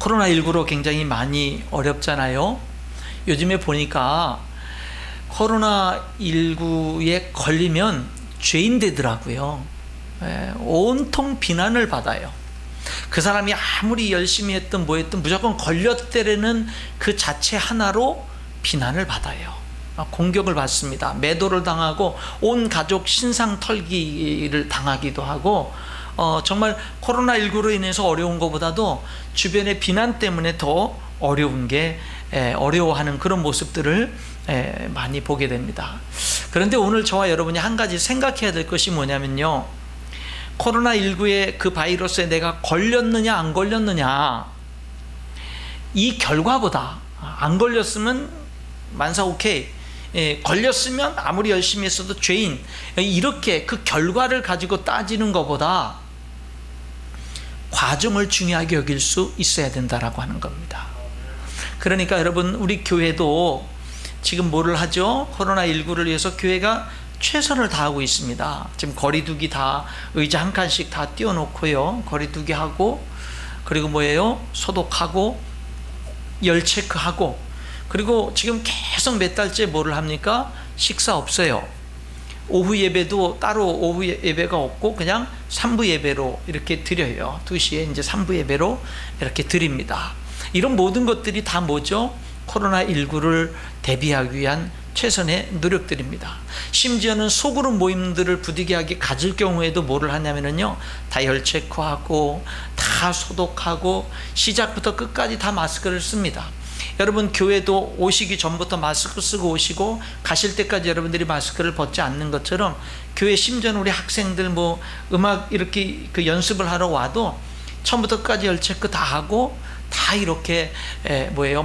코로나19로 굉장히 많이 어렵잖아요. 요즘에 보니까 코로나19에 걸리면 죄인 되더라고요. 온통 비난을 받아요. 그 사람이 아무리 열심히 했든 뭐 했든 무조건 걸렸다라는 그 자체 하나로 비난을 받아요. 공격을 받습니다. 매도를 당하고 온 가족 신상 털기를 당하기도 하고, 정말 코로나19로 인해서 어려운 것보다도 주변의 비난 때문에 더 어려운 게 어려워하는 그런 모습들을 많이 보게 됩니다. 그런데 오늘 저와 여러분이 한 가지 생각해야 될 것이 뭐냐면요, 코로나19의 그 바이러스에 내가 걸렸느냐 안 걸렸느냐, 이 결과보다 안 걸렸으면 만사 오케이, 걸렸으면 아무리 열심히 했어도 죄인, 이렇게 그 결과를 가지고 따지는 것보다 과정을 중요하게 여길 수 있어야 된다라고 하는 겁니다. 그러니까 여러분, 우리 교회도 지금 뭐를 하죠? 코로나19를 위해서 교회가 최선을 다하고 있습니다. 지금 거리두기 다 의자 한 칸씩 다 띄워놓고요, 거리두기 하고, 그리고 뭐예요? 소독하고 열 체크하고, 그리고 지금 계속 몇 달째 뭐를 합니까? 식사 없어요. 오후 예배도 따로 오후 예배가 없고 그냥 3부 예배로 이렇게 드려요. 2시에 이제 3부 예배로 이렇게 드립니다. 이런 모든 것들이 다 뭐죠? 코로나19를 대비하기 위한 최선의 노력들입니다. 심지어는 소그룹 모임들을 부득이하게 가질 경우에도 뭐를 하냐면요, 다 열 체크하고 다 소독하고 시작부터 끝까지 다 마스크를 씁니다. 여러분, 교회도 오시기 전부터 마스크 쓰고 오시고 가실 때까지 여러분들이 마스크를 벗지 않는 것처럼, 교회 심지어는 우리 학생들 뭐 음악 이렇게 그 연습을 하러 와도 처음부터 끝까지 열 체크 다 하고 다 이렇게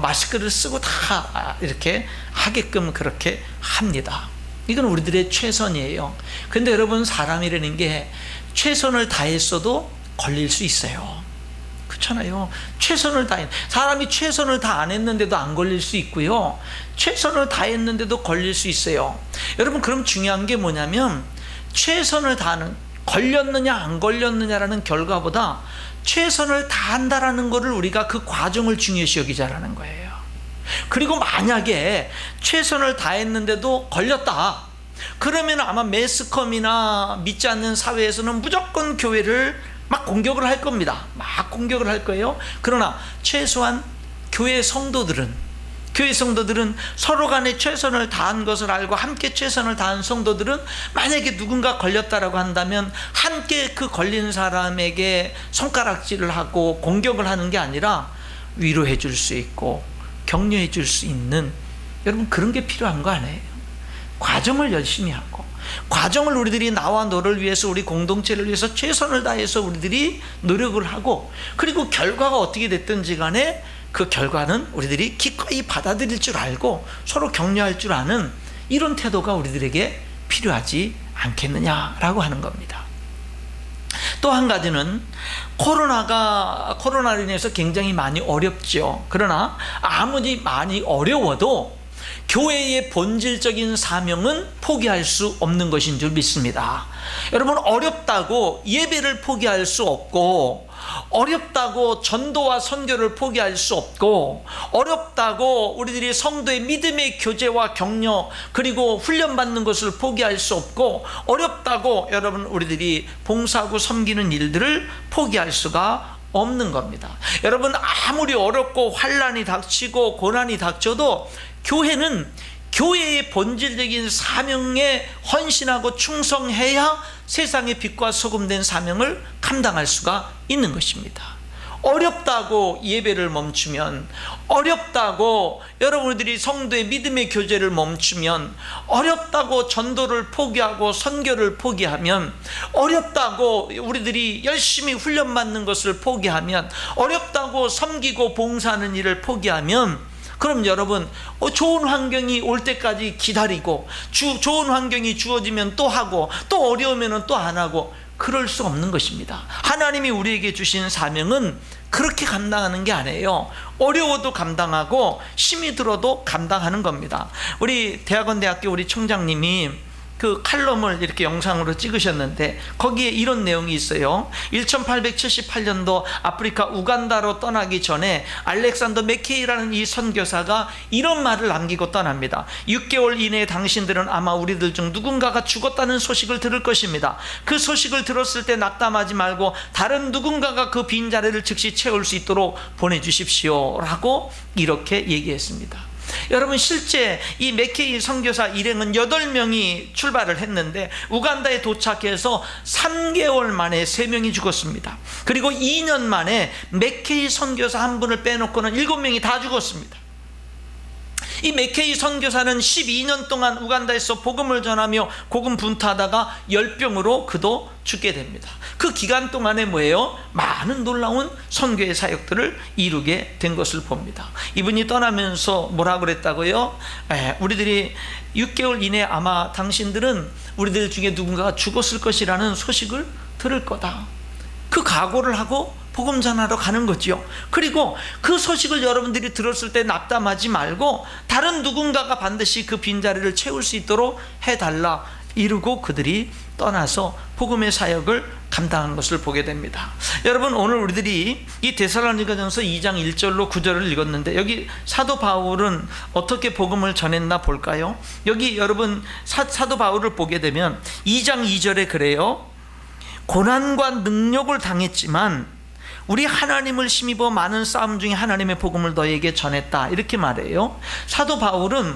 마스크를 쓰고 다 이렇게 하게끔 그렇게 합니다. 이건 우리들의 최선이에요. 근데 여러분, 사람이라는 게 최선을 다했어도 걸릴 수 있어요. 그렇잖아요. 최선을 다해, 사람이 최선을 다 안 했는데도 안 걸릴 수 있고요, 최선을 다했는데도 걸릴 수 있어요. 여러분, 그럼 중요한 게 뭐냐면, 최선을 다하는, 걸렸느냐 안 걸렸느냐라는 결과보다 최선을 다한다라는 것을 우리가 그 과정을 중요시 여기자라는 거예요. 그리고 만약에 최선을 다했는데도 걸렸다, 그러면 아마 매스컴이나 믿지 않는 사회에서는 무조건 교회를 막 공격을 할 겁니다. 막 공격을 할 거예요. 그러나 최소한 교회 성도들은 서로 간에 최선을 다한 것을 알고, 함께 최선을 다한 성도들은 만약에 누군가 걸렸다라고 한다면 함께 그 걸린 사람에게 손가락질을 하고 공격을 하는 게 아니라 위로해 줄 수 있고 격려해 줄 수 있는, 여러분, 그런 게 필요한 거 아니에요? 과정을 열심히 하고, 과정을 우리들이 나와 너를 위해서, 우리 공동체를 위해서 최선을 다해서 우리들이 노력을 하고, 그리고 결과가 어떻게 됐든지 간에 그 결과는 우리들이 기꺼이 받아들일 줄 알고 서로 격려할 줄 아는 이런 태도가 우리들에게 필요하지 않겠느냐라고 하는 겁니다. 또 한 가지는, 코로나로 인해서 굉장히 많이 어렵죠. 그러나 아무리 많이 어려워도 교회의 본질적인 사명은 포기할 수 없는 것인 줄 믿습니다. 여러분, 어렵다고 예배를 포기할 수 없고, 어렵다고 전도와 선교를 포기할 수 없고, 어렵다고 우리들이 성도의 믿음의 교제와 격려 그리고 훈련받는 것을 포기할 수 없고, 어렵다고 여러분 우리들이 봉사하고 섬기는 일들을 포기할 수가 없는 겁니다. 여러분, 아무리 어렵고 환난이 닥치고 고난이 닥쳐도 교회는 교회의 본질적인 사명에 헌신하고 충성해야 세상의 빛과 소금 된 사명을 감당할 수가 있는 것입니다. 어렵다고 예배를 멈추면, 어렵다고 여러분들이 성도의 믿음의 교제를 멈추면, 어렵다고 전도를 포기하고 선교를 포기하면, 어렵다고 우리들이 열심히 훈련받는 것을 포기하면, 어렵다고 섬기고 봉사하는 일을 포기하면, 그럼 여러분, 좋은 환경이 올 때까지 기다리고, 좋은 환경이 주어지면 또 하고, 또 어려우면 또 안 하고, 그럴 수 없는 것입니다. 하나님이 우리에게 주신 사명은 그렇게 감당하는 게 아니에요. 어려워도 감당하고 힘이 들어도 감당하는 겁니다. 우리 대학원 대학교 우리 총장님이 그 칼럼을 이렇게 영상으로 찍으셨는데 거기에 이런 내용이 있어요. 1878년도 아프리카 우간다로 떠나기 전에 알렉산더 맥케이라는 이 선교사가 이런 말을 남기고 떠납니다. 6개월 이내에 당신들은 아마 우리들 중 누군가가 죽었다는 소식을 들을 것입니다. 그 소식을 들었을 때 낙담하지 말고 다른 누군가가 그 빈자리를 즉시 채울 수 있도록 보내주십시오 라고 이렇게 얘기했습니다. 여러분, 실제 이 맥케이 선교사 일행은 8명이 출발을 했는데 우간다에 도착해서 3개월 만에 3명이 죽었습니다. 그리고 2년 만에 맥케이 선교사 한 분을 빼놓고는 7명이 다 죽었습니다. 이 맥케이 선교사는 12년 동안 우간다에서 복음을 전하며 복음 분투하다가 열병으로 그도 죽게 됩니다. 그 기간 동안에 뭐예요? 많은 놀라운 선교의 사역들을 이루게 된 것을 봅니다. 이분이 떠나면서 뭐라고 그랬다고요? 우리들이 6개월 이내에 아마 당신들은 우리들 중에 누군가가 죽었을 것이라는 소식을 들을 거다. 그 각오를 하고 복음 전하러 가는 거죠. 그리고 그 소식을 여러분들이 들었을 때 낙담하지 말고 다른 누군가가 반드시 그 빈자리를 채울 수 있도록 해달라 이루고 그들이 떠나서 복음의 사역을 감당한 것을 보게 됩니다. 여러분, 오늘 우리들이 이 데살로니가전서 2장 1절로 9절을 읽었는데 여기 사도 바울은 어떻게 복음을 전했나 볼까요? 여기 여러분 사도 바울을 보게 되면 2장 2절에 그래요. 고난과 능력을 당했지만 우리 하나님을 힘입어 많은 싸움 중에 하나님의 복음을 너에게 전했다 이렇게 말해요. 사도 바울은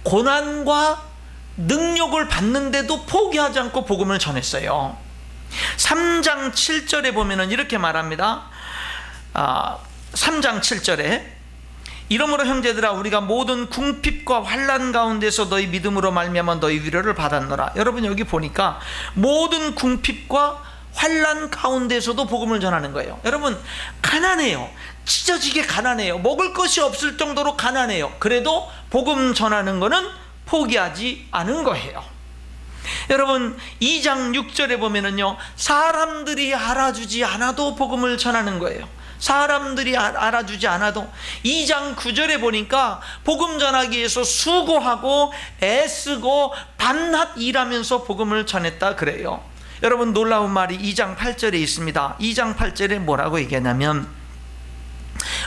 고난과 능력을 받는데도 포기하지 않고 복음을 전했어요. 3장 7절에 보면은 이렇게 말합니다. 3장 7절에 이러므로 형제들아 우리가 모든 궁핍과 환난 가운데서 너희 믿음으로 말미암아 너희 위로를 받았노라. 여러분, 여기 보니까 모든 궁핍과 환난 가운데서도 복음을 전하는 거예요. 여러분, 가난해요. 찢어지게 가난해요. 먹을 것이 없을 정도로 가난해요. 그래도 복음 전하는 거는 포기하지 않은 거예요. 여러분, 2장 6절에 보면은요, 사람들이 알아주지 않아도 복음을 전하는 거예요. 사람들이 알아주지 않아도. 2장 9절에 보니까 복음 전하기 위해서 수고하고 애쓰고 밤낮 일하면서 복음을 전했다 그래요. 여러분, 놀라운 말이 2장 8절에 있습니다. 2장 8절에 뭐라고 얘기하냐면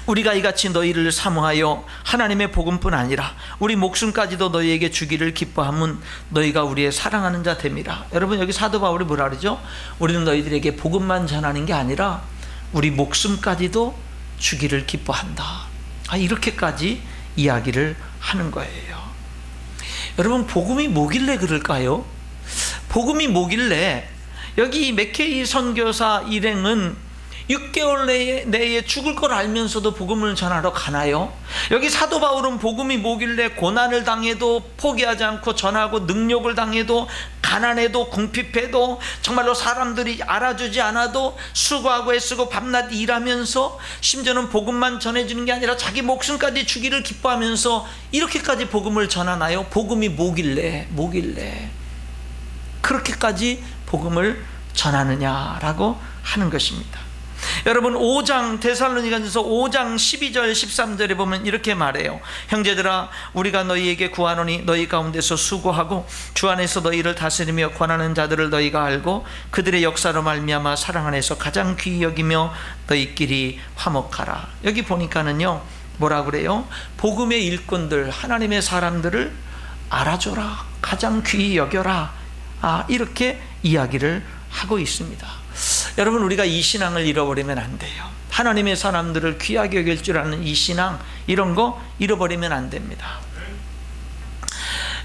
우리가 이같이 너희를 사모하여 하나님의 복음뿐 아니라 우리 목숨까지도 너희에게 주기를 기뻐함은 너희가 우리의 사랑하는 자 됨이라. 여러분, 여기 사도 바울이 뭐라 그러죠? 우리는 너희들에게 복음만 전하는 게 아니라 우리 목숨까지도 주기를 기뻐한다. 이렇게까지 이야기를 하는 거예요. 여러분, 복음이 뭐길래 그럴까요? 복음이 뭐길래 여기 맥케이 선교사 일행은 6개월 내에 죽을 걸 알면서도 복음을 전하러 가나요? 여기 사도 바울은 복음이 뭐길래 고난을 당해도 포기하지 않고 전하고 능력을 당해도 가난해도 궁핍해도 정말로 사람들이 알아주지 않아도 수고하고 애쓰고 밤낮 일하면서 심지어는 복음만 전해주는 게 아니라 자기 목숨까지 주기를 기뻐하면서 이렇게까지 복음을 전하나요? 복음이 뭐길래 그렇게까지 복음을 전하느냐라고 하는 것입니다. 여러분, 5장 데살로니가전서 5장 12절 13절에 보면 이렇게 말해요. 형제들아 우리가 너희에게 구하노니 너희 가운데서 수고하고 주 안에서 너희를 다스리며 권하는 자들을 너희가 알고 그들의 역사로 말미암아 사랑 안에서 가장 귀히 여기며 너희끼리 화목하라. 여기 보니까는요, 뭐라 그래요? 복음의 일꾼들, 하나님의 사람들을 알아줘라, 가장 귀히 여겨라, 이렇게 이야기를 하고 있습니다. 여러분, 우리가 이 신앙을 잃어버리면 안 돼요. 하나님의 사람들을 귀하게 여길 줄 아는 이 신앙, 이런 거 잃어버리면 안 됩니다.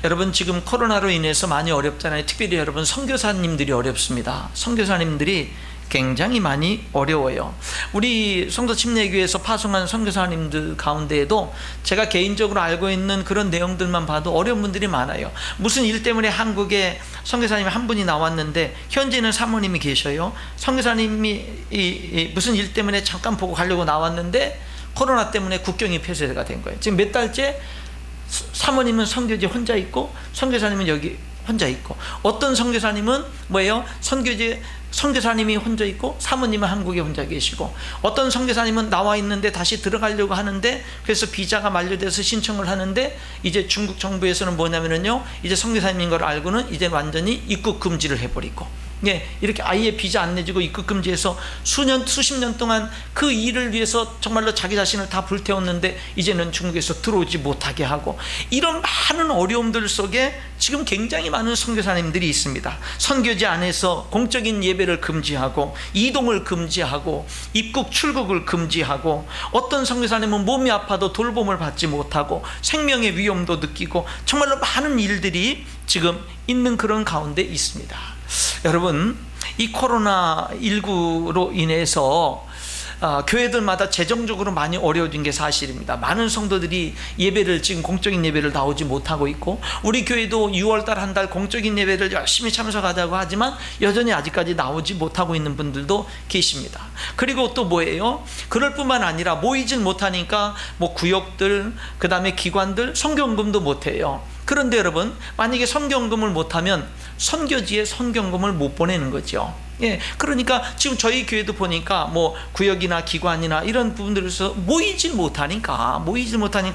여러분, 지금 코로나로 인해서 많이 어렵잖아요. 특별히 여러분, 선교사님들이 어렵습니다. 선교사님들이 굉장히 많이 어려워요. 우리 성도 침례교회에서 파송한 선교사님들 가운데에도 제가 개인적으로 알고 있는 그런 내용들만 봐도 어려운 분들이 많아요. 무슨 일 때문에 한국에 선교사님 한 분이 나왔는데 현재는 사모님이 계셔요. 선교사님이 무슨 일 때문에 잠깐 보고 가려고 나왔는데 코로나 때문에 국경이 폐쇄가 된 거예요. 지금 몇 달째 사모님은 선교지 혼자 있고 선교사님은 여기 혼자 있고, 어떤 선교사님은 뭐예요? 선교지 선교사님이 혼자 있고 사모님은 한국에 혼자 계시고, 어떤 선교사님은 나와 있는데 다시 들어가려고 하는데, 그래서 비자가 만료돼서 신청을 하는데 이제 중국 정부에서는 뭐냐면요, 이제 선교사님인 걸 알고는 이제 완전히 입국 금지를 해버리고, 이렇게 아예 비자 안 내주고 입국 금지해서 수십 년 동안 그 일을 위해서 정말로 자기 자신을 다 불태웠는데 이제는 중국에서 들어오지 못하게 하고, 이런 많은 어려움들 속에 지금 굉장히 많은 선교사님들이 있습니다. 선교지 안에서 공적인 예배를 금지하고, 이동을 금지하고, 입국 출국을 금지하고, 어떤 선교사님은 몸이 아파도 돌봄을 받지 못하고 생명의 위험도 느끼고, 정말로 많은 일들이 지금 있는 그런 가운데 있습니다. 여러분, 이 코로나19로 인해서 교회들마다 재정적으로 많이 어려워진 게 사실입니다. 많은 성도들이 예배를, 지금 공적인 예배를 나오지 못하고 있고, 우리 교회도 6월달 한 달 공적인 예배를 열심히 참석하자고 하지만 여전히 아직까지 나오지 못하고 있는 분들도 계십니다. 그리고 또 뭐예요? 그럴 뿐만 아니라 모이질 못하니까 뭐 구역들, 그 다음에 기관들 선교헌금도 못해요. 그런데 여러분, 만약에 선교헌금을 못하면 선교지에 선교헌금을 못 보내는 거죠. 그러니까 지금 저희 교회도 보니까 뭐 구역이나 기관이나 이런 부분들에서 모이질 못하니까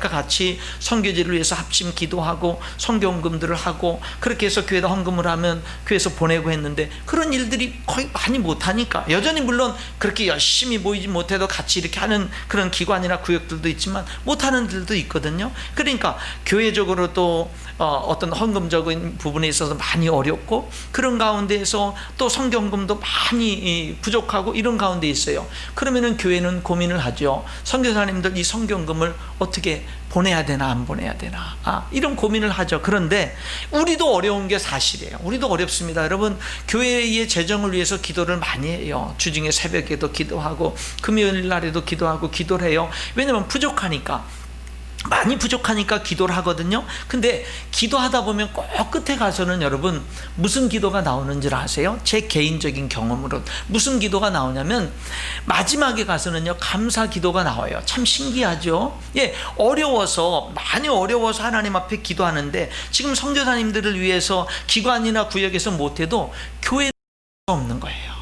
같이 선교지를 위해서 합심 기도하고 선교헌금들을 하고, 그렇게 해서 교회에다 헌금을 하면 교회에서 보내고 했는데, 그런 일들이 거의 많이 못하니까, 여전히 물론 그렇게 열심히 모이지 못해도 같이 이렇게 하는 그런 기관이나 구역들도 있지만 못하는 들도 있거든요. 그러니까 교회적으로 또 어떤 헌금적인 부분에 있어서 많이 어렵고, 그런 가운데에서 또 선교헌금도 많이 부족하고, 이런 가운데 있어요. 그러면은 교회는 고민을 하죠. 선교사님들 이 선교헌금을 어떻게 보내야 되나 안 보내야 되나, 이런 고민을 하죠. 그런데 우리도 어려운 게 사실이에요. 우리도 어렵습니다. 여러분, 교회의 재정을 위해서 기도를 많이 해요. 주중에 새벽에도 기도하고 금요일 날에도 기도하고 기도를 해요. 왜냐하면 많이 부족하니까 기도를 하거든요. 근데 기도하다 보면 꼭 끝에 가서는 여러분 무슨 기도가 나오는 줄 아세요? 제 개인적인 경험으로 무슨 기도가 나오냐면, 마지막에 가서는요 감사 기도가 나와요. 참 신기하죠. 많이 어려워서 하나님 앞에 기도하는데, 지금 선교사님들을 위해서 기관이나 구역에서 못해도 교회는 없는 거예요.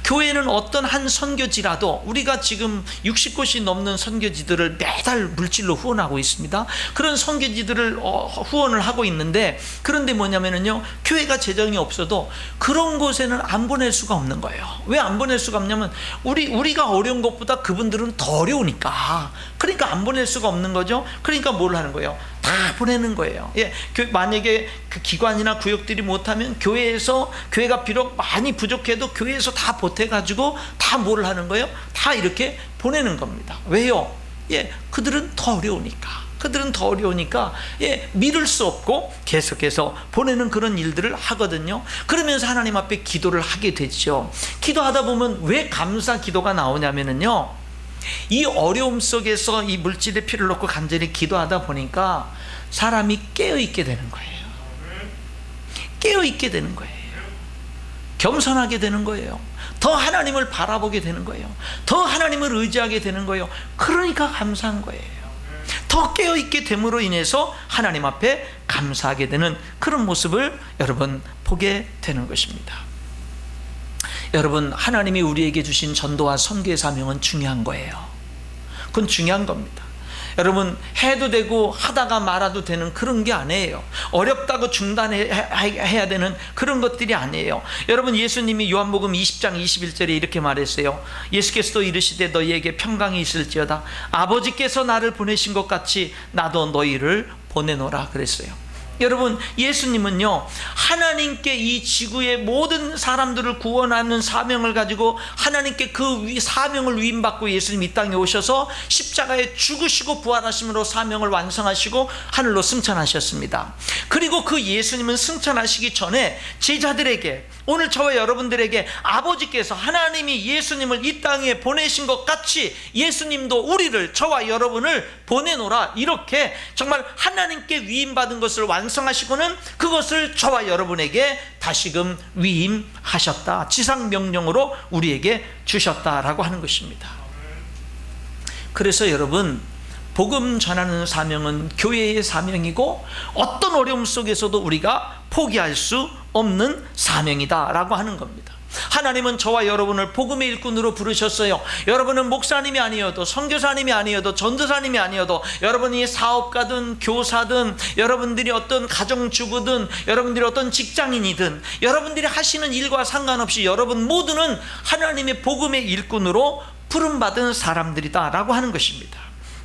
교회는 어떤 한 선교지라도, 우리가 지금 60곳이 넘는 선교지들을 매달 물질로 후원하고 있습니다. 그런 선교지들을 후원을 하고 있는데, 그런데 뭐냐면요, 교회가 재정이 없어도 그런 곳에는 안 보낼 수가 없는 거예요. 왜 안 보낼 수가 없냐면, 우리가 어려운 것보다 그분들은 더 어려우니까. 그러니까 안 보낼 수가 없는 거죠. 그러니까 뭘 하는 거예요? 다 보내는 거예요. 만약에 그 기관이나 구역들이 못하면 교회가 비록 많이 부족해도 교회에서 다 보태가지고 다 뭘 하는 거예요? 다 이렇게 보내는 겁니다. 왜요? 그들은 더 어려우니까 미룰 수 없고 계속해서 보내는 그런 일들을 하거든요. 그러면서 하나님 앞에 기도를 하게 되죠. 기도하다 보면 왜 감사 기도가 나오냐면요, 이 어려움 속에서 이 물질의 피를 놓고 간절히 기도하다 보니까 사람이 깨어있게 되는 거예요. 겸손하게 되는 거예요. 더 하나님을 바라보게 되는 거예요. 더 하나님을 의지하게 되는 거예요. 그러니까 감사한 거예요. 더 깨어있게 됨으로 인해서 하나님 앞에 감사하게 되는 그런 모습을 여러분 보게 되는 것입니다. 여러분, 하나님이 우리에게 주신 전도와 선교의 사명은 중요한 거예요. 그건 중요한 겁니다. 여러분, 해도 되고 하다가 말아도 되는 그런 게 아니에요. 어렵다고 중단해야 되는 그런 것들이 아니에요. 여러분, 예수님이 요한복음 20장 21절에 이렇게 말했어요. 예수께서도 이르시되 너희에게 평강이 있을지어다. 아버지께서 나를 보내신 것 같이 나도 너희를 보내노라 그랬어요. 여러분, 예수님은요 하나님께 이 지구의 모든 사람들을 구원하는 사명을 가지고, 하나님께 그 사명을 위임받고 예수님 이 땅에 오셔서 십자가에 죽으시고 부활하심으로 사명을 완성하시고 하늘로 승천하셨습니다. 그리고 그 예수님은 승천하시기 전에 제자들에게, 오늘 저와 여러분들에게 아버지께서, 하나님이 예수님을 이 땅에 보내신 것 같이 예수님도 우리를, 저와 여러분을 보내노라, 이렇게 정말 하나님께 위임받은 것을 완성하시고는 그것을 저와 여러분에게 다시금 위임하셨다, 지상명령으로 우리에게 주셨다라고 하는 것입니다. 그래서 여러분, 복음 전하는 사명은 교회의 사명이고, 어떤 어려움 속에서도 우리가 포기할 수 없는 사명이다 라고 하는 겁니다. 하나님은 저와 여러분을 복음의 일꾼으로 부르셨어요. 여러분은 목사님이 아니어도, 선교사님이 아니어도, 전도사님이 아니어도, 여러분이 사업가든 교사든, 여러분들이 어떤 가정주부든, 여러분들이 어떤 직장인이든, 여러분들이 하시는 일과 상관없이 여러분 모두는 하나님의 복음의 일꾼으로 부름받은 사람들이다라고 하는 것입니다.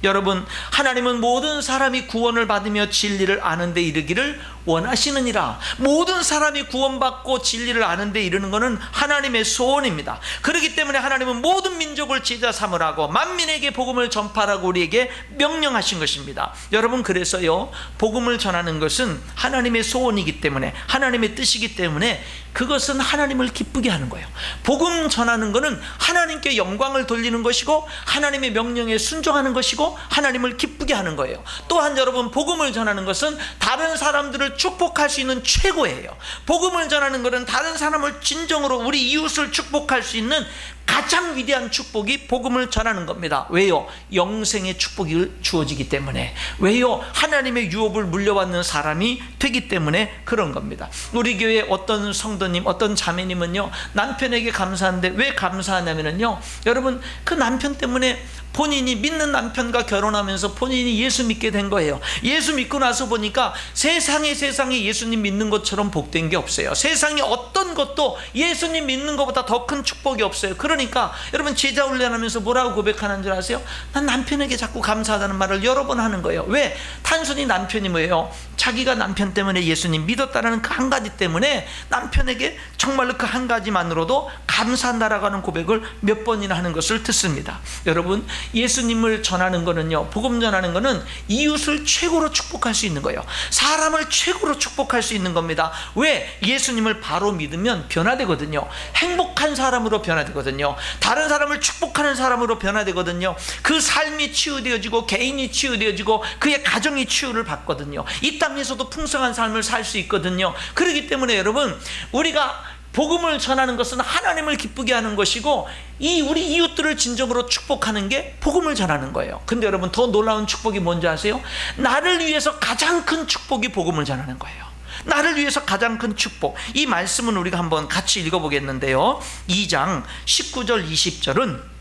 여러분, 하나님은 모든 사람이 구원을 받으며 진리를 아는 데 이르기를 원하시느니라. 모든 사람이 구원받고 진리를 아는 데 이르는 것은 하나님의 소원입니다. 그렇기 때문에 하나님은 모든 민족을 제자 삼으라고, 만민에게 복음을 전파하라고 우리에게 명령하신 것입니다. 여러분, 그래서요, 복음을 전하는 것은 하나님의 소원이기 때문에, 하나님의 뜻이기 때문에 그것은 하나님을 기쁘게 하는 거예요. 복음 전하는 것은 하나님께 영광을 돌리는 것이고, 하나님의 명령에 순종하는 것이고, 하나님을 기쁘게 하는 거예요. 또한 여러분, 복음을 전하는 것은 다른 사람들을 축복할 수 있는 최고예요. 복음을 전하는 것은 다른 사람을 진정으로, 우리 이웃을 축복할 수 있는 가장 위대한 축복이 복음을 전하는 겁니다. 왜요? 영생의 축복이 주어지기 때문에. 왜요? 하나님의 유업을 물려받는 사람이 되기 때문에 그런 겁니다. 우리 교회 어떤 성도님, 어떤 자매님은요, 남편에게 감사한데 왜 감사하냐면요, 여러분, 그 남편 때문에 본인이 믿는 남편과 결혼하면서 본인이 예수 믿게 된 거예요. 예수 믿고 나서 보니까 세상에 예수님 믿는 것처럼 복된 게 없어요. 세상에 어떤 것도 예수님 믿는 것보다 더 큰 축복이 없어요. 그러니까 여러분, 제자 훈련하면서 뭐라고 고백하는 줄 아세요? 난 남편에게 자꾸 감사하다는 말을 여러 번 하는 거예요. 왜? 단순히 남편이 뭐예요? 자기가 남편 때문에 예수님 믿었다는 그 한 가지 때문에 남편에게 정말로 그 한 가지만으로도 감사한다라고 하는 고백을 몇 번이나 하는 것을 듣습니다. 여러분, 예수님을 전하는 거는요, 복음 전하는 거는 이웃을 최고로 축복할 수 있는 거예요. 사람을 최고로 축복할 수 있는 겁니다. 왜? 예수님을 바로 믿으면 변화되거든요. 행복한 사람으로 변화되거든요. 다른 사람을 축복하는 사람으로 변화되거든요. 그 삶이 치유되어지고, 개인이 치유되어지고, 그의 가정이 치유를 받거든요. 이 땅에서도 풍성한 삶을 살 수 있거든요. 그렇기 때문에 여러분, 우리가 복음을 전하는 것은 하나님을 기쁘게 하는 것이고, 우리 이웃들을 진정으로 축복하는 게 복음을 전하는 거예요. 근데 여러분, 더 놀라운 축복이 뭔지 아세요? 나를 위해서 가장 큰 축복이 복음을 전하는 거예요. 나를 위해서 가장 큰 축복. 이 말씀은 우리가 한번 같이 읽어보겠는데요, 2장 19절 20절은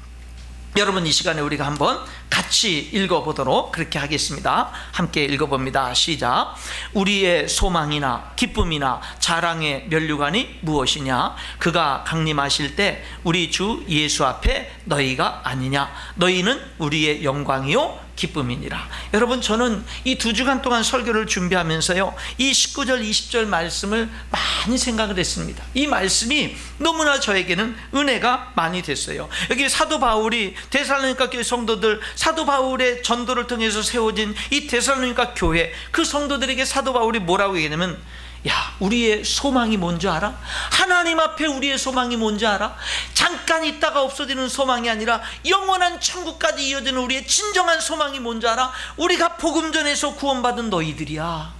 여러분, 이 시간에 우리가 한번 같이 읽어보도록 그렇게 하겠습니다. 함께 읽어봅니다. 시작. 우리의 소망이나 기쁨이나 자랑의 면류관이 무엇이냐? 그가 강림하실 때 우리 주 예수 앞에 너희가 아니냐? 너희는 우리의 영광이요 기쁨이니라. 여러분, 저는 이 2주간 동안 설교를 준비하면서요, 이 19절 20절 말씀을 많이 생각을 했습니다. 이 말씀이 너무나 저에게는 은혜가 많이 됐어요. 여기 사도 바울이 데살로니가 교회 성도들, 사도 바울의 전도를 통해서 세워진 이 데살로니가 교회, 그 성도들에게 사도 바울이 뭐라고 얘기하냐면, 야, 우리의 소망이 뭔지 알아? 하나님 앞에 우리의 소망이 뭔지 알아? 잠깐 있다가 없어지는 소망이 아니라 영원한 천국까지 이어지는 우리의 진정한 소망이 뭔지 알아? 우리가 복음 전에서 구원받은 너희들이야.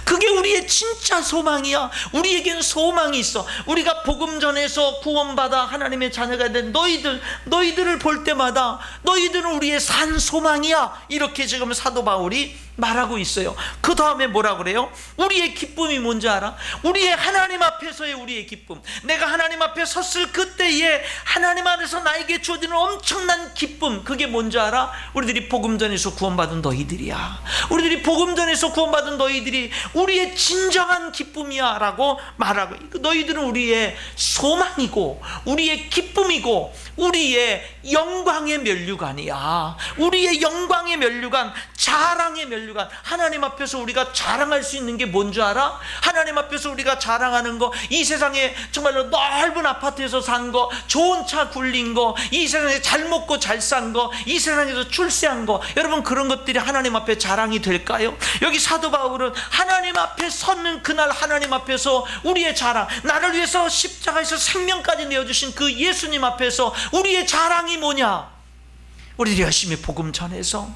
그게 우리의 진짜 소망이야. 우리에겐 소망이 있어. 우리가 복음 전에서 구원받아 하나님의 자녀가 된 너희들을 볼 때마다 너희들은 우리의 산 소망이야. 이렇게 지금 사도 바울이 말하고 있어요. 그 다음에 뭐라 그래요? 우리의 기쁨이 뭔지 알아? 우리의 하나님 앞에서의 우리의 기쁨. 내가 하나님 앞에 섰을 그때에 하나님 안에서 나에게 주어지는 엄청난 기쁨, 그게 뭔지 알아? 우리들이 복음 전에서 구원받은 너희들이야. 우리들이 복음 전에서 구원받은 너희들이 우리의 진정한 기쁨이야 라고 말하고, 너희들은 우리의 소망이고 우리의 기쁨이고 우리의 영광의 면류관이야. 우리의 영광의 면류관, 자랑의 면류관. 하나님 앞에서 우리가 자랑할 수 있는 게 뭔지 알아? 하나님 앞에서 우리가 자랑하는 거, 이 세상에 정말로 넓은 아파트에서 산 거, 좋은 차 굴린 거, 이 세상에 잘 먹고 잘 산 거, 이 세상에서 출세한 거, 여러분, 그런 것들이 하나님 앞에 자랑이 될까요? 여기 사도 바울은 하나님 앞에 섰는 그날 하나님 앞에서 우리의 자랑, 나를 위해서 십자가에서 생명까지 내어주신 그 예수님 앞에서 우리의 자랑이 뭐냐? 우리들이 열심히 복음 전해서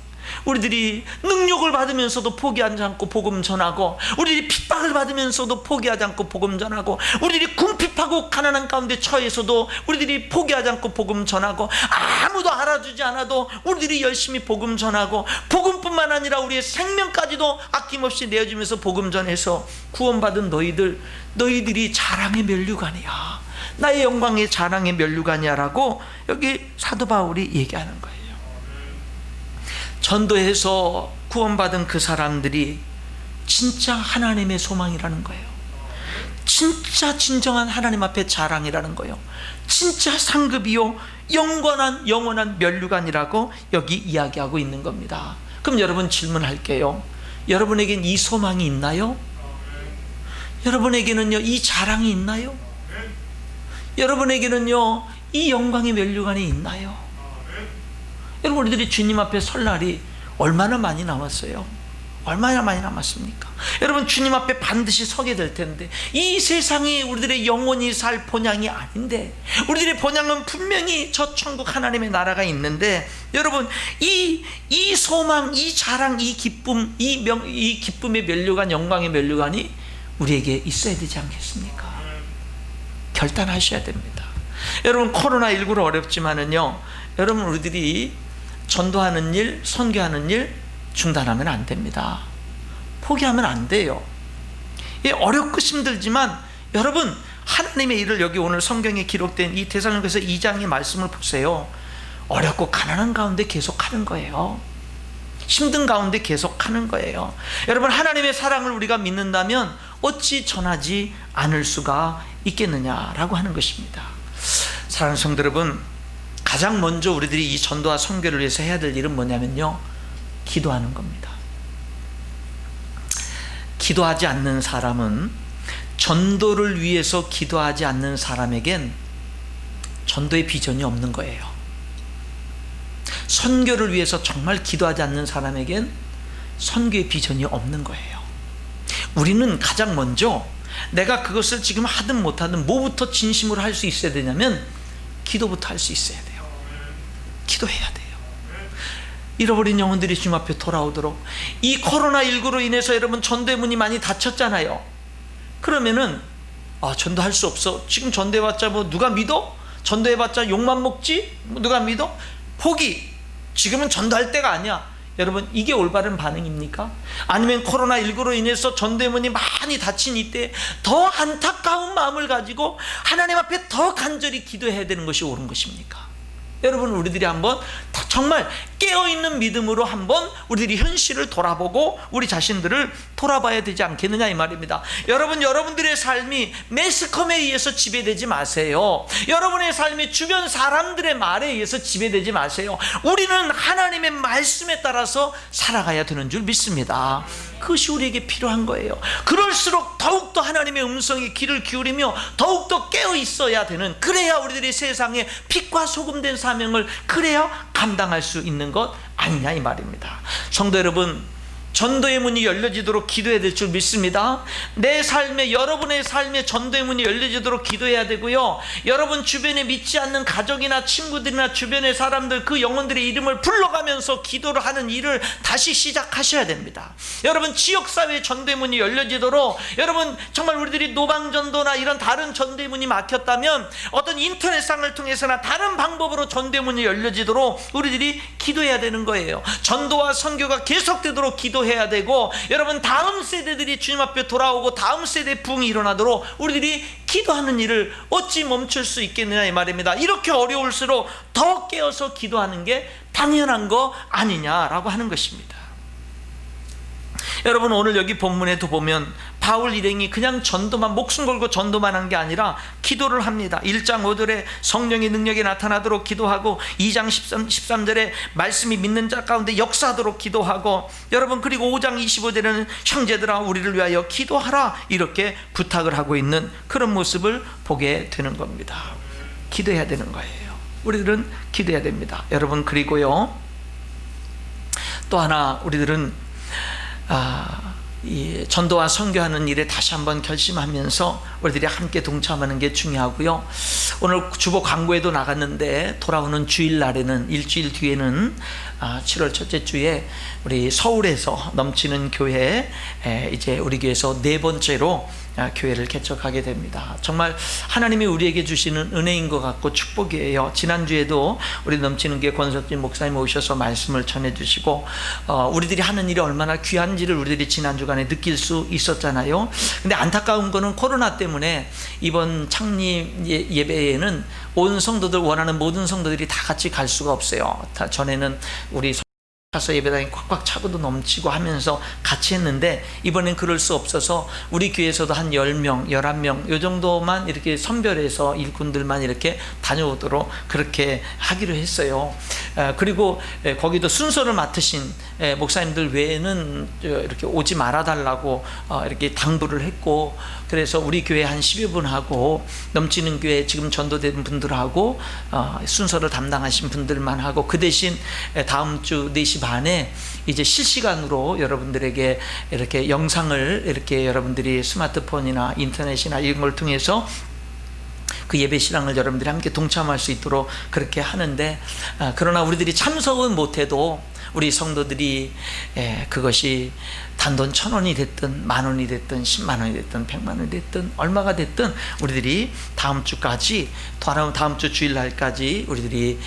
우리들이 능력을 받으면서도 포기하지 않고 복음 전하고, 우리들이 핍박을 받으면서도 포기하지 않고 복음 전하고, 우리들이 궁핍하고 가난한 가운데 처해서도 우리들이 포기하지 않고 복음 전하고, 아무도 알아주지 않아도 우리들이 열심히 복음 전하고, 복음뿐만 아니라 우리의 생명까지도 아낌없이 내어주면서 복음 전해서 구원받은 너희들이 자랑의 면류관이야, 나의 영광의 자랑의 면류관이야 라고 여기 사도 바울이 얘기하는 거예요. 전도해서 구원받은 그 사람들이 진짜 하나님의 소망이라는 거예요. 진짜 진정한 하나님 앞에 자랑이라는 거예요. 진짜 상급이요 영원한 면류관이라고 여기 이야기하고 있는 겁니다. 그럼 여러분 질문할게요. 여러분에겐 이 소망이 있나요? 여러분에게는요 이 자랑이 있나요? 여러분에게는요 이 영광의 면류관이 있나요? 여러분, 우리들이 주님 앞에 설 날이 얼마나 많이 남았어요? 얼마나 많이 남았습니까? 여러분, 주님 앞에 반드시 서게 될 텐데, 이 세상이 우리들의 영원히 살 본향이 아닌데, 우리들의 본향은 분명히 저 천국 하나님의 나라가 있는데, 여러분, 이 소망, 이 자랑, 이 기쁨, 이 기쁨의 면류관, 영광의 면류관이 우리에게 있어야 되지 않겠습니까? 결단하셔야 됩니다. 여러분, 코로나19로 어렵지만은요, 여러분, 우리들이 전도하는 일, 선교하는 일 중단하면 안 됩니다. 포기하면 안 돼요. 어렵고 힘들지만 여러분, 하나님의 일을 여기 오늘 성경에 기록된 이 데살로니가서 2장의 말씀을 보세요. 어렵고 가난한 가운데 계속 하는 거예요. 힘든 가운데 계속 하는 거예요. 여러분, 하나님의 사랑을 우리가 믿는다면 어찌 전하지 않을 수가 있겠느냐라고 하는 것입니다. 사랑하는 성도 여러분, 가장 먼저 우리들이 이 전도와 선교를 위해서 해야 될 일은 뭐냐면요, 기도하는 겁니다. 기도하지 않는 사람은, 전도를 위해서 기도하지 않는 사람에겐 전도의 비전이 없는 거예요. 선교를 위해서 정말 기도하지 않는 사람에겐 선교의 비전이 없는 거예요. 우리는 가장 먼저 내가 그것을 지금 하든 못하든 뭐부터 진심으로 할 수 있어야 되냐면 기도부터 할 수 있어야 돼요. 기도해야 돼요. 잃어버린 영혼들이 주님 앞에 돌아오도록. 이 코로나19로 인해서 여러분 전도의 문이 많이 닫혔잖아요. 그러면은 전도할 수 없어. 지금 전도해봤자 뭐 누가 믿어? 전도해봤자 욕만 먹지? 누가 믿어? 포기. 지금은 전도할 때가 아니야. 여러분, 이게 올바른 반응입니까? 아니면 코로나19로 인해서 전도의 문이 많이 닫힌 이때 더 안타까운 마음을 가지고 하나님 앞에 더 간절히 기도해야 되는 것이 옳은 것입니까? 여러분, 우리들이 한번 정말 깨어있는 믿음으로 한번 우리들이 현실을 돌아보고 우리 자신들을 돌아봐야 되지 않겠느냐 이 말입니다. 여러분, 여러분들의 삶이 매스컴에 의해서 지배되지 마세요. 여러분의 삶이 주변 사람들의 말에 의해서 지배되지 마세요. 우리는 하나님의 말씀에 따라서 살아가야 되는 줄 믿습니다. 그것이 우리에게 필요한 거예요. 그럴수록 더욱더 하나님의 음성에 귀를 기울이며 더욱더 깨어 있어야 되는, 그래야 우리들이 세상에 빛과 소금 된 사명을 그래야 감당할 수 있는 것 아니냐 이 말입니다. 성도 여러분, 전도의 문이 열려지도록 기도해야 될 줄 믿습니다. 내 삶에, 여러분의 삶에 전도의 문이 열려지도록 기도해야 되고요, 여러분 주변에 믿지 않는 가족이나 친구들이나 주변의 사람들, 그 영혼들의 이름을 불러가면서 기도를 하는 일을 다시 시작하셔야 됩니다. 여러분, 지역사회 전도의 문이 열려지도록, 여러분 정말 우리들이 노방전도나 이런 다른 전도의 문이 막혔다면 어떤 인터넷상을 통해서나 다른 방법으로 전도의 문이 열려지도록 우리들이 기도해야 되는 거예요. 전도와 선교가 계속되도록 기도해야 되고, 여러분 다음 세대들이 주님 앞에 돌아오고 다음 세대 부흥이 일어나도록 우리들이 기도하는 일을 어찌 멈출 수 있겠느냐 이 말입니다. 이렇게 어려울수록 더 깨어서 기도하는 게 당연한 거 아니냐라고 하는 것입니다. 여러분, 오늘 여기 본문에도 보면 바울 일행이 그냥 전도만, 목숨 걸고 전도만 한 게 아니라 기도를 합니다. 1장 5절에 성령의 능력이 나타나도록 기도하고, 2장 13절에 말씀이 믿는 자 가운데 역사하도록 기도하고, 여러분 그리고 5장 25절에는 형제들아 우리를 위하여 기도하라 이렇게 부탁을 하고 있는 그런 모습을 보게 되는 겁니다. 기도해야 되는 거예요. 우리들은 기도해야 됩니다. 여러분, 그리고요 또 하나, 우리들은 이 전도와 선교하는 일에 다시 한번 결심하면서 우리들이 함께 동참하는 게 중요하고요. 오늘 주보 광고에도 나갔는데 돌아오는 주일날에는 일주일 뒤에는 7월 첫째 주에 우리 서울에서 넘치는 교회 이제 우리 교회에서 네 번째로 교회를 개척하게 됩니다. 정말 하나님이 우리에게 주시는 은혜인 것 같고 축복이에요. 지난주에도 우리 넘치는 교회 권석진 목사님 오셔서 말씀을 전해주시고 우리들이 하는 일이 얼마나 귀한지를 우리들이 지난 주간에 느낄 수 있었잖아요. 근데 안타까운 거는 코로나 때문에 이번 창립 예배에는 온 성도들, 원하는 모든 성도들이 다 같이 갈 수가 없어요. 전에는 우리 가서 예배당이 꽉꽉 차고도 넘치고 하면서 같이 했는데 이번엔 그럴 수 없어서 우리 교회에서도 한 10명, 11명 이 정도만 이렇게 선별해서 일꾼들만 이렇게 다녀오도록 그렇게 하기로 했어요. 그리고 거기도 순서를 맡으신 목사님들 외에는 이렇게 오지 말아달라고 이렇게 당부를 했고, 그래서 우리 교회 한 10여 분하고 넘치는 교회 지금 전도된 분들하고 순서를 담당하신 분들만 하고, 그 대신 다음 주 4시 반에 이제 실시간으로 여러분들에게 이렇게 영상을 이렇게 여러분들이 스마트폰이나 인터넷이나 이런 걸 통해서 그 예배 신앙을 여러분들이 함께 동참할 수 있도록 그렇게 하는데, 그러나 우리들이 참석은 못해도 우리 성도들이 그것이 단돈 1,000원이 됐든 10,000원이 됐든 100,000원이 됐든 100,000원이 됐든 얼마가 됐든 우리들이 다음 주까지, 다음 주 주일날까지 우리들이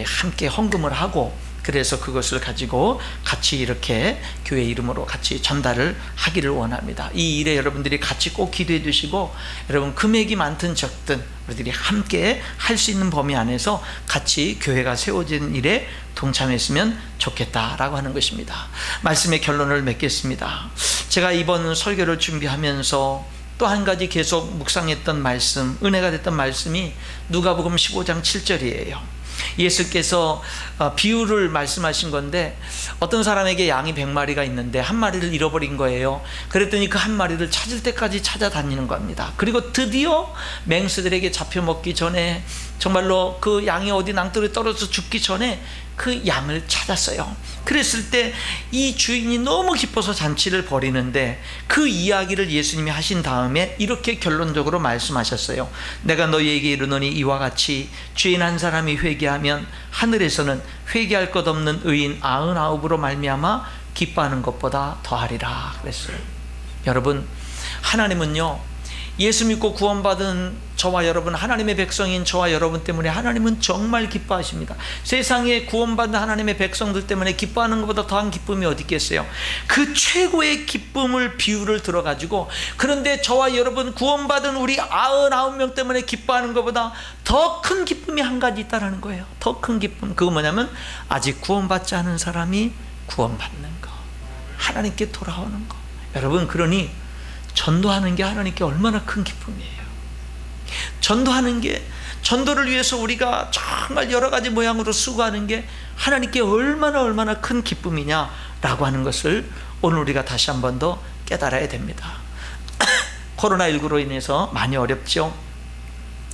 함께 헌금을 하고, 그래서 그것을 가지고 같이 이렇게 교회 이름으로 같이 전달을 하기를 원합니다. 이 일에 여러분들이 같이 꼭 기도해 주시고, 여러분 금액이 많든 적든 우리들이 함께 할 수 있는 범위 안에서 같이 교회가 세워지는 일에 동참했으면 좋겠다라고 하는 것입니다. 말씀의 결론을 맺겠습니다. 제가 이번 설교를 준비하면서 또 한 가지 계속 묵상했던 말씀, 은혜가 됐던 말씀이 누가복음 15장 7절이에요. 예수께서 비유를 말씀하신 건데, 어떤 사람에게 양이 100마리가 있는데 한 마리를 잃어버린 거예요. 그랬더니 그 한 마리를 찾을 때까지 찾아다니는 겁니다. 그리고 드디어 맹수들에게 잡혀 먹기 전에, 정말로 그 양이 어디 낭떠러지에 떨어져서 죽기 전에 그 양을 찾았어요. 그랬을 때 이 주인이 너무 기뻐서 잔치를 벌이는데, 그 이야기를 예수님이 하신 다음에 이렇게 결론적으로 말씀하셨어요. 내가 너희에게 이르노니 이와 같이 죄인 한 사람이 회개하면 하늘에서는 회개할 것 없는 의인 99으로 말미암아 기뻐하는 것보다 더하리라 그랬어요. 여러분, 하나님은요, 예수 믿고 구원받은 저와 여러분, 하나님의 백성인 저와 여러분 때문에 하나님은 정말 기뻐하십니다. 세상에 구원받은 하나님의 백성들 때문에 기뻐하는 것보다 더한 기쁨이 어디 있겠어요? 그 최고의 기쁨을 비유를 들어가지고, 그런데 저와 여러분 구원받은 우리 99명 때문에 기뻐하는 것보다 더 큰 기쁨이 한 가지 있다는 거예요. 더 큰 기쁨, 그거 뭐냐면 아직 구원받지 않은 사람이 구원받는 거, 하나님께 돌아오는 거. 여러분, 그러니 전도하는 게 하나님께 얼마나 큰 기쁨이에요. 전도하는 게, 전도를 위해서 우리가 정말 여러 가지 모양으로 수고하는 게 하나님께 얼마나 큰 기쁨이냐라고 하는 것을 오늘 우리가 다시 한 번 더 깨달아야 됩니다. 코로나19로 인해서 많이 어렵죠.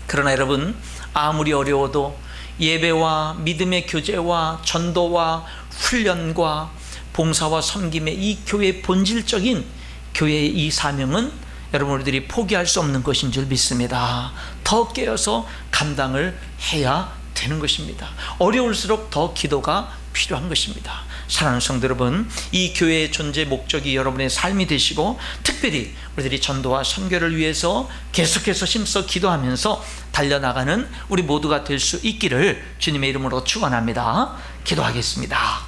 그러나 여러분, 아무리 어려워도 예배와 믿음의 교제와 전도와 훈련과 봉사와 섬김의 이 교회의 본질적인 교회의 이 사명은 여러분 우리들이 포기할 수 없는 것인 줄 믿습니다. 더 깨어서 감당을 해야 되는 것입니다. 어려울수록 더 기도가 필요한 것입니다. 사랑하는 성도 여러분, 이 교회의 존재 목적이 여러분의 삶이 되시고, 특별히 우리들이 전도와 선교를 위해서 계속해서 힘써 기도하면서 달려나가는 우리 모두가 될 수 있기를 주님의 이름으로 축원합니다. 기도하겠습니다.